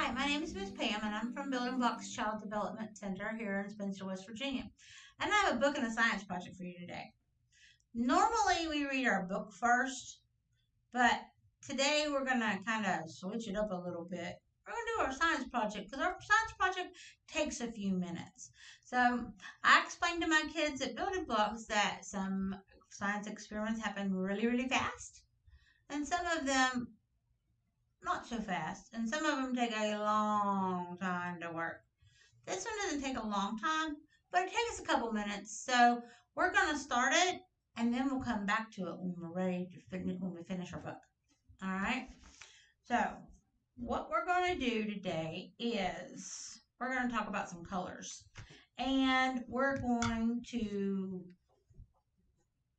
Hi, my name is Miss Pam, and I'm from Building Blocks Child Development Center here in Spencer, West Virginia. And I have a book and a science project for you today. Normally, we read our book first, but today we're going to kind of switch it up a little bit. We're going to do our science project because our science project takes a few minutes. So I explained to my kids at Building Blocks that some science experiments happen really, really fast, and some of them not so fast, and some of them take a long time to work. This one doesn't take a long time, but it takes a couple minutes. So we're going to start it, and then we'll come back to it when we're ready to finish, when we finish our book. All right? So what we're going to do today is we're going to talk about some colors, and we're going to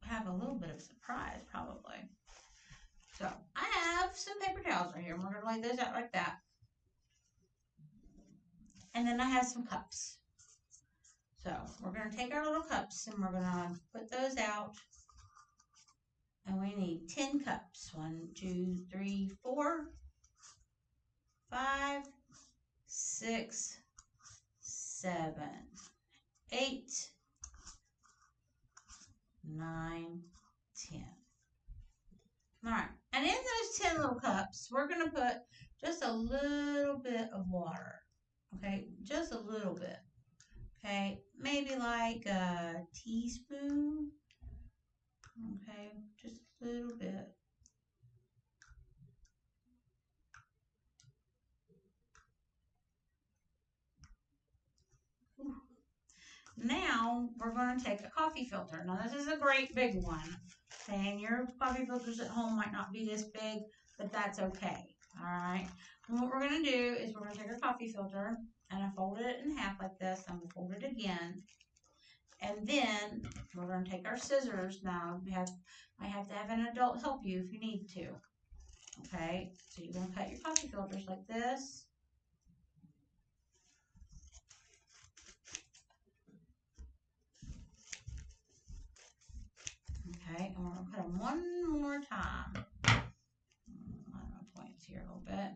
have a little bit of surprise probably. So I have some paper towels right here, and we're going to lay those out like that. And then I have some cups. So we're going to take our little cups and we're going to put those out. And we need 10 cups. 1, 2, 3, 4, 5, 6, 7, 8, 9, 10. All right. And in those 10 little cups, we're going to put just a little bit of water. Okay, just a little bit. Okay, maybe like a teaspoon. Okay, just a little bit. Now we're going to take a coffee filter. Now this is a great big one. Okay, and your coffee filters at home might not be this big, but that's okay. All right. And what we're going to do is we're going to take our coffee filter and I fold it in half like this. I'm going to fold it again. And then we're going to take our scissors. Now I have to have an adult help you if you need to. Okay, so you're going to cut your coffee filters like this. Okay, and we're going to cut them one more time. I don't know, points here a little bit.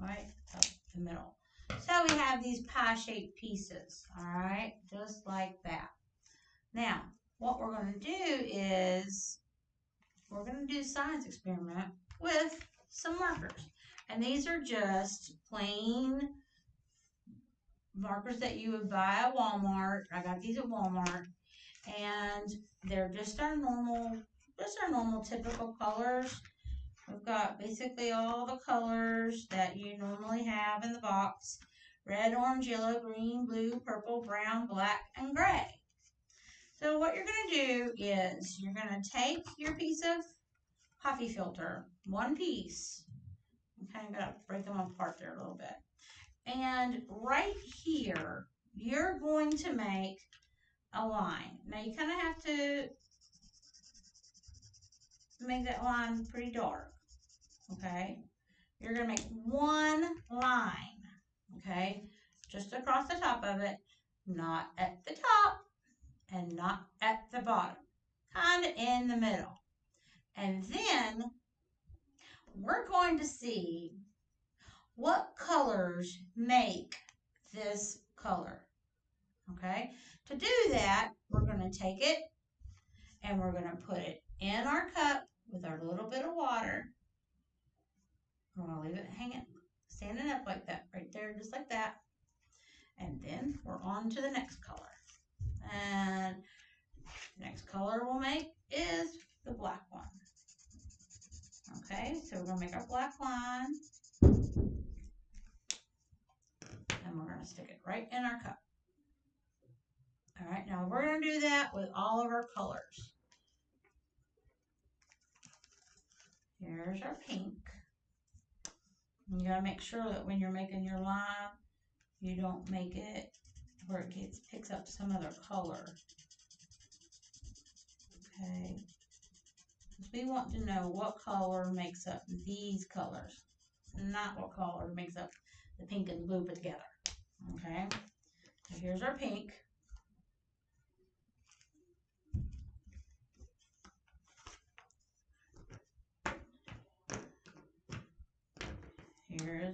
Right up the middle. So we have these pie-shaped pieces, all right, just like that. Now, what we're going to do is we're going to do a science experiment with some markers. And these are just plain markers that you would buy at Walmart. I got these at Walmart. And they're just our normal typical colors. We've got basically all the colors that you normally have in the box. Red, orange, yellow, green, blue, purple, brown, black, and gray. So what you're going to do is you're going to take your piece of coffee filter, one piece. I'm kind of going to break them apart there a little bit. And right here, you're going to make a line. Now you kind of have to make that line pretty dark. Okay, you're going to make one line, okay, just across the top of it, not at the top and not at the bottom, kind of in the middle. And then we're going to see what colors make this color, okay. To do that, we're going to take it and we're going to put it in our cup with our little bit of water. We're going to leave it hanging, standing up like that, right there, just like that. And then we're on to the next color. And the next color we'll make is the black one. Okay, so we're going to make our black line. And we're going to stick it right in our cup. All right, now we're going to do that with all of our colors. Here's our pink. You got to make sure that when you're making your line, you don't make it where it picks up some other color. Okay. Because we want to know what color makes up these colors, not what color makes up the pink and the blue put together. Okay. So here's our pink.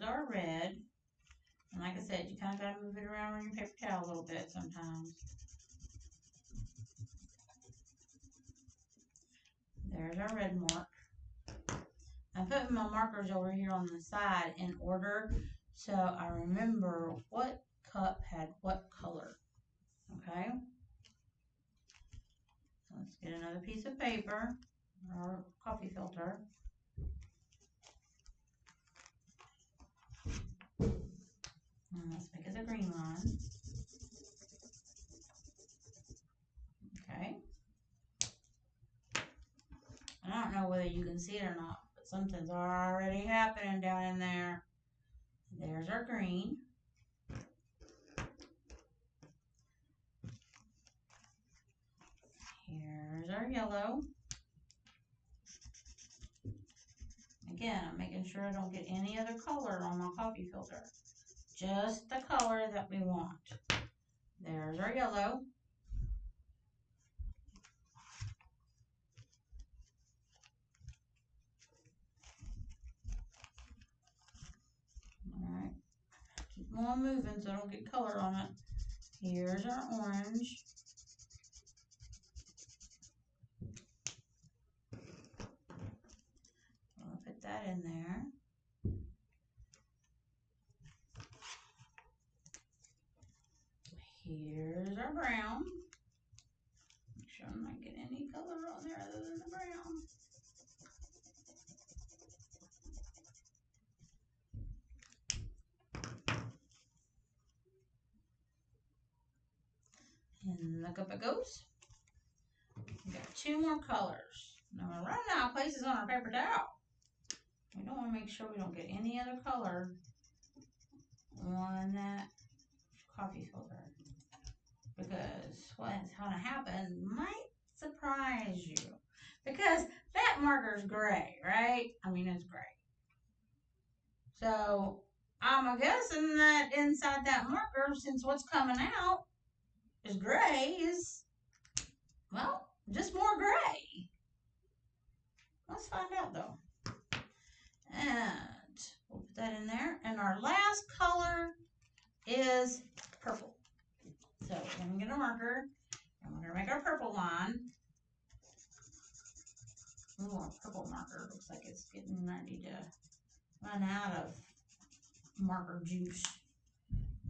our red. And like I said, you kind of got to move it around on your paper towel a little bit sometimes. There's our red mark. I'm putting my markers over here on the side in order so I remember what cup had what color. Okay? Let's get another piece of paper, or coffee filter. And let's make it a green line. Okay. I don't know whether you can see it or not, but something's already happening down in there. There's our green. Here's our yellow. Again, I'm making sure I don't get any other color on my coffee filter. Just the color that we want. There's our yellow. Alright. Keep them on moving so I don't get color on it. Here's our orange. I'll put that in there. Here's our brown. Make sure I'm not getting any color on there other than the brown. And look up it goes. We got 2 more colors. Now we're running out of places on our paper towel. We don't want to make sure we don't get any other color on that coffee filter. Because what's going to happen might surprise you. Because that marker's gray, right? I mean, it's gray. So I'm guessing that inside that marker, since what's coming out is gray, is, well, just more gray. Let's find out though. And we'll put that in there. And our last color is purple. So we're going to get a marker and we're going to make our purple line. Ooh, our purple marker looks like it's getting ready to run out of marker juice.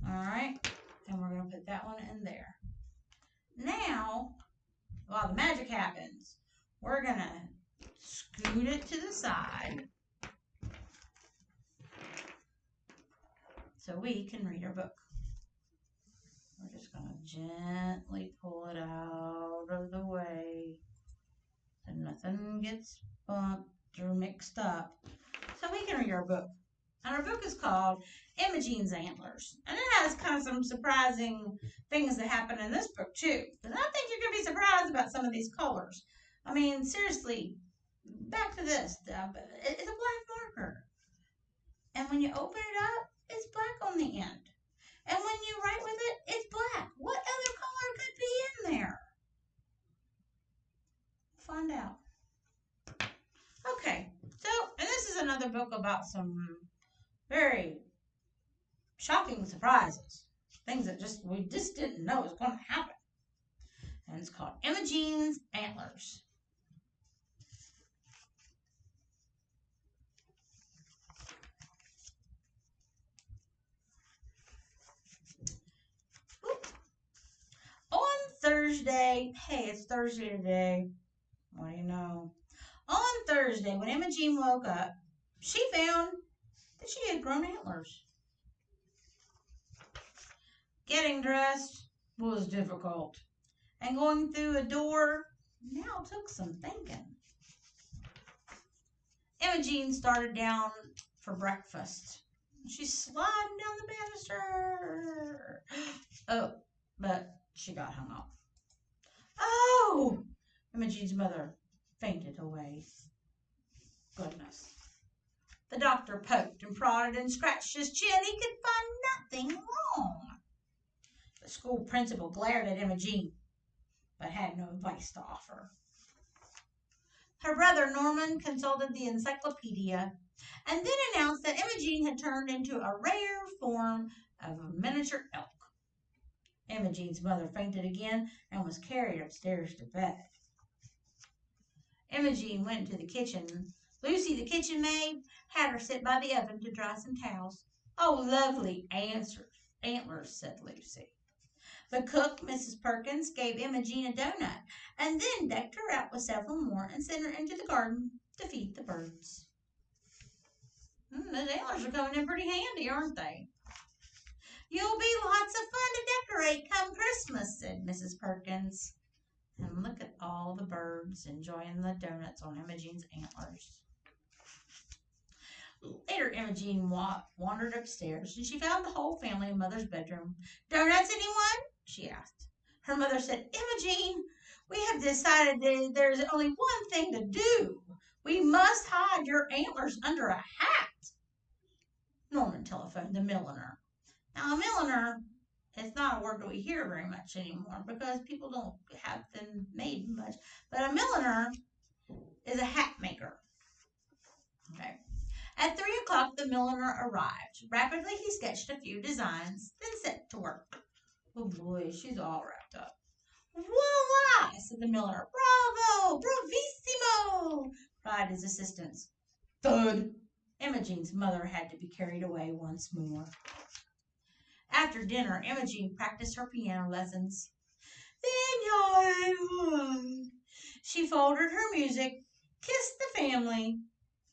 Alright, and we're going to put that one in there. Now, while the magic happens, we're going to scoot it to the side so we can read our book. We're just going to gently pull it out of the way so nothing gets bumped or mixed up so we can read our book. And our book is called Imogene's Antlers. And it has kind of some surprising things that happen in this book too. And I think you're going to be surprised about some of these colors. I mean, seriously, back to this. It's a black marker. And when you open it up, it's black on the end. And when you write with it, it's black. What other color could be in there? Find out. Okay, so, and this is another book about some very shocking surprises. Things that we just didn't know was going to happen. And it's called Imogene's Antlers. On Thursday, hey, it's Thursday today. What do you know? On Thursday, when Imogene woke up, she found that she had grown antlers. Getting dressed was difficult, and going through a door now took some thinking. Imogene started down for breakfast. She's sliding down the banister. Oh, but she got hung up. Oh! Imogene's mother fainted away. Goodness. The doctor poked and prodded and scratched his chin. He could find nothing wrong. The school principal glared at Imogene, but had no advice to offer. Her brother Norman consulted the encyclopedia and then announced that Imogene had turned into a rare form of a miniature elk. Imogene's mother fainted again and was carried upstairs to bed. Imogene went into the kitchen. Lucy, the kitchen maid, had her sit by the oven to dry some towels. "Oh, lovely antlers," said Lucy. The cook, Mrs. Perkins, gave Imogene a doughnut and then decked her out with several more and sent her into the garden to feed the birds. Those antlers are coming in pretty handy, aren't they? "You'll be lots of fun to decorate come Christmas," said Mrs. Perkins. And look at all the birds enjoying the donuts on Imogene's antlers. Later, Imogene wandered upstairs, and she found the whole family in Mother's bedroom. "Donuts, anyone?" she asked. Her mother said, "Imogene, we have decided that there's only one thing to do. We must hide your antlers under a hat." Norman telephoned the milliner. Now, a milliner is not a word that we hear very much anymore because people don't have them made much. But a milliner is a hat maker. Okay. At 3 o'clock, the milliner arrived. Rapidly, he sketched a few designs, then set to work. "Oh boy, she's all wrapped up." "Voila!" said the milliner. "Bravo! Bravissimo!" cried his assistants. Thud! Imogene's mother had to be carried away once more. After dinner, Imogene practiced her piano lessons. She folded her music, kissed the family,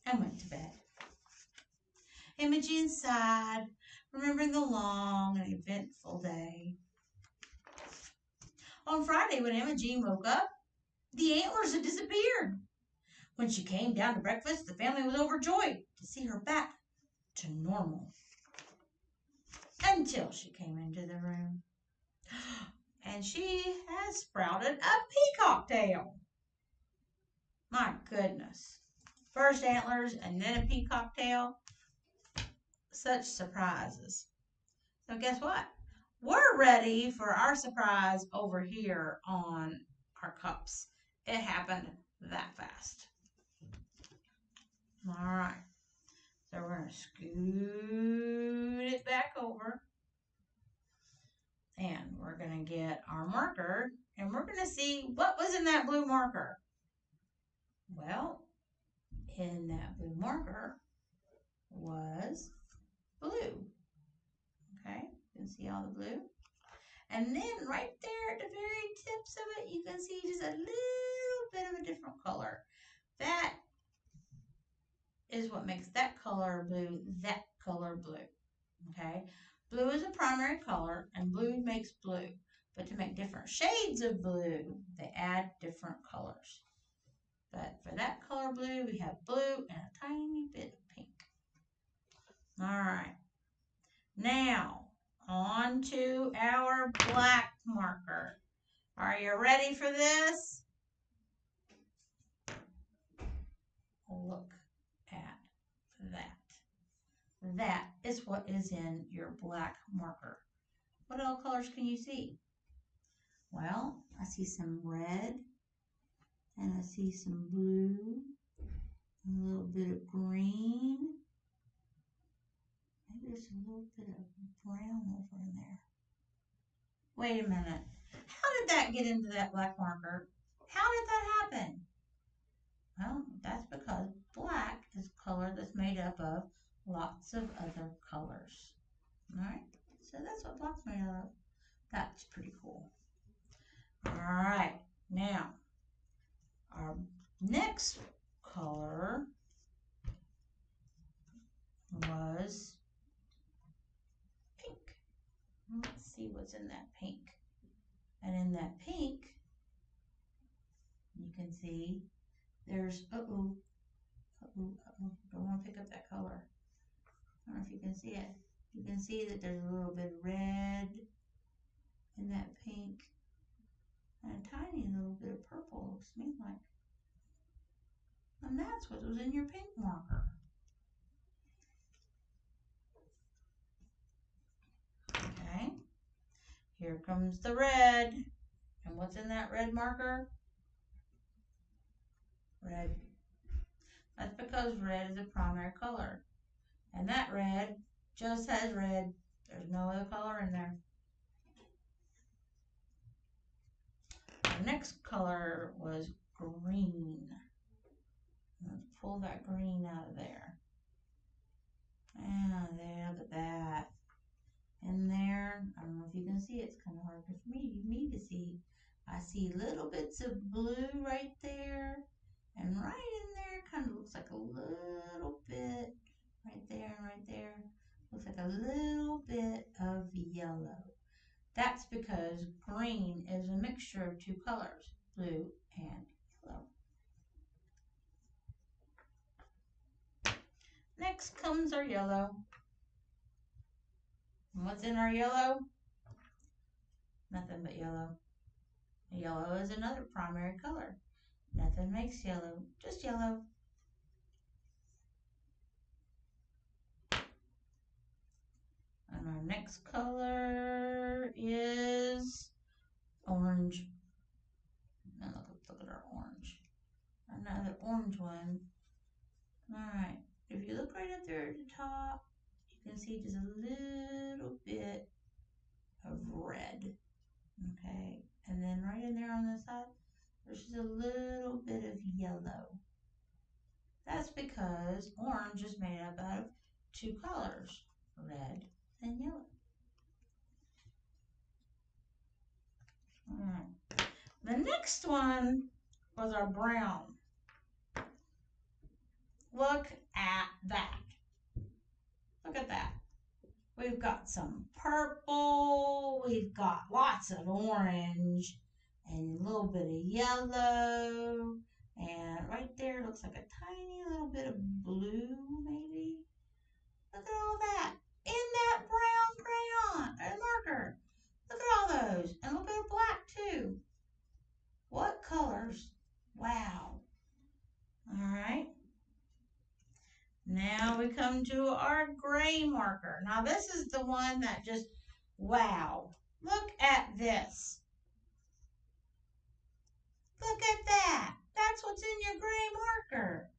and went to bed. Imogene sighed, remembering the long and eventful day. On Friday, when Imogene woke up, the antlers had disappeared. When she came down to breakfast, the family was overjoyed to see her back to normal. Until she came into the room. And she has sprouted a peacock tail. My goodness. First antlers and then a peacock tail. Such surprises. So guess what? We're ready for our surprise over here on our cups. It happened that fast. All right. So we're going to scoot it back over. And we're going to get our marker. And we're going to see what was in that blue marker. Well, in that blue marker was blue. Okay, you can see all the blue. And then right there at the very tips of it, you can see just a little bit of a different color. That is what makes that color blue, that color blue. Okay, blue is a primary color, and blue makes blue. But to make different shades of blue, they add different colors. But for that color blue, we have blue and a tiny bit of pink. All right. Now, on to our black marker. Are you ready for this? Look at that. That is what is in your black marker. What all colors can you see? Well, I see some red, and I see some blue, a little bit of green. Maybe there's a little bit of brown over in there. Wait a minute. How did that get into that black marker? How did that happen? Well, that's because black is a color that's made up of lots of other colors. All right? So that's what black's made of. That's pretty cool. All right. Now, our next color was pink. Let's see what's in that pink. And in that pink, you can see there's, don't want to pick up that color. I don't know if you can see it. You can see that there's a little bit of red in that pink and a tiny little bit of purple, looks to me like. And that's what was in your pink marker. Okay. Here comes the red. And what's in that red marker? Red. That's because red is a primary color. And that red just has red. There's no other color in there. Our next color was green. Let's pull that green out of there. Ah, there, look at that. In there, I don't know if you can see it. It's kind of hard for me to see. I see little bits of blue right there. And right in there kind of looks like a little bit right there and right there. Looks like a little bit of yellow. That's because green is a mixture of two colors, blue and yellow. Next comes our yellow. And what's in our yellow? Nothing but yellow. Yellow is another primary color. Nothing makes yellow, just yellow. And our next color is orange. Now look at our orange. Another orange one. Alright, if you look right up there at the top, you can see just a little bit of red. Okay, and then right in there on the side, there's just a little bit of yellow. That's because orange is made up out of two colors, red and yellow. Alright, the next one was our brown. Look at that. Look at that. We've got some purple, we've got lots of orange, and a little bit of yellow, and right there looks like a tiny little bit of blue, maybe. Look at all that in that brown crayon and marker. Look at all those, and a little bit of black too. What colors? Wow. All right. Now we come to our gray marker. Now this is the one that just, wow. Look at this. Look at that. That's what's in your gray marker.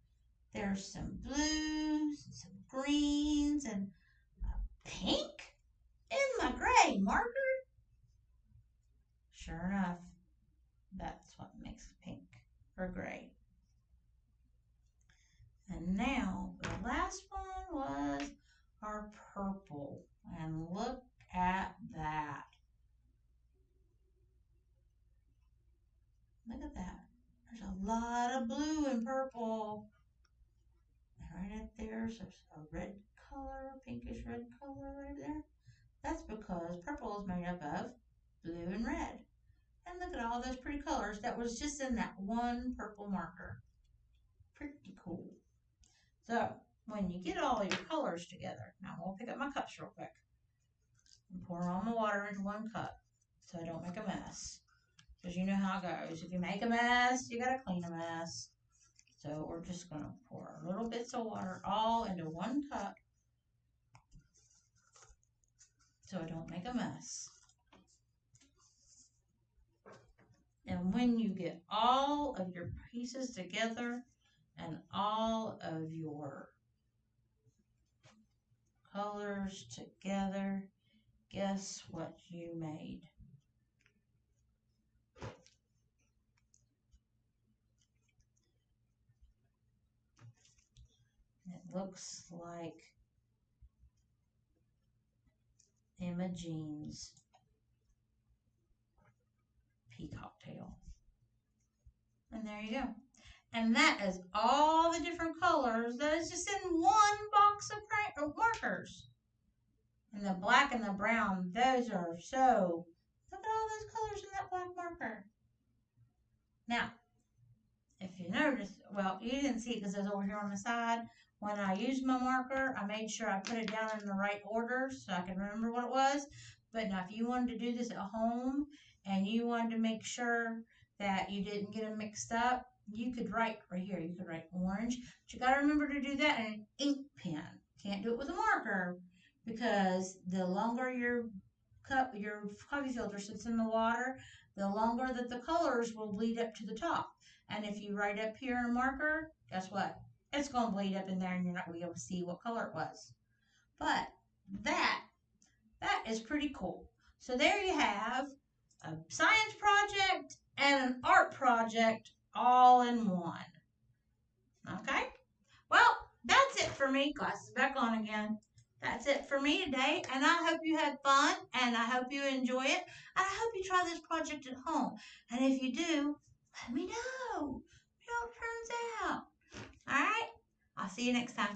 There's some blues, some greens, and a pink in my gray marker. Sure enough, that's what makes pink or gray. And now the last one was our purple. And look at that. Look at that. There's a lot of blue and purple. And right up there's a red color, pinkish red color right there. That's because purple is made up of blue and red. And look at all those pretty colors that was just in that one purple marker. Pretty cool. So when you get all your colors together, now I'm going to pick up my cups real quick and pour all my water into one cup so I don't make a mess. Because you know how it goes. If you make a mess, you got to clean a mess. So we're just going to pour little bits of water all into one cup so I don't make a mess. And when you get all of your pieces together and all of your colors together, guess what you made? It looks like Imogene's peacock tail. And there you go. And that is all the different colors that is just in one box of markers. And the black and the brown, those are so, look at all those colors in that black marker. Now, if you notice, well, you didn't see it because it was over here on the side. When I used my marker, I made sure I put it down in the right order so I can remember what it was. But now if you wanted to do this at home and you wanted to make sure that you didn't get them mixed up, you could write right here. You could write orange. But you got to remember to do that in an ink pen. Can't do it with a marker because the longer your coffee filter sits in the water, the longer that the colors will bleed up to the top. And if you write up here in a marker, guess what? it's going to bleed up in there and you're not going to be able to see what color it was. But that is pretty cool. So there you have a science project and an art project all in one. Okay? Well, that's it for me. Glasses back on again. That's it for me today, and I hope you had fun, and I hope you enjoy it, and I hope you try this project at home. And if you do, let me know how it turns out. All right? I'll see you next time.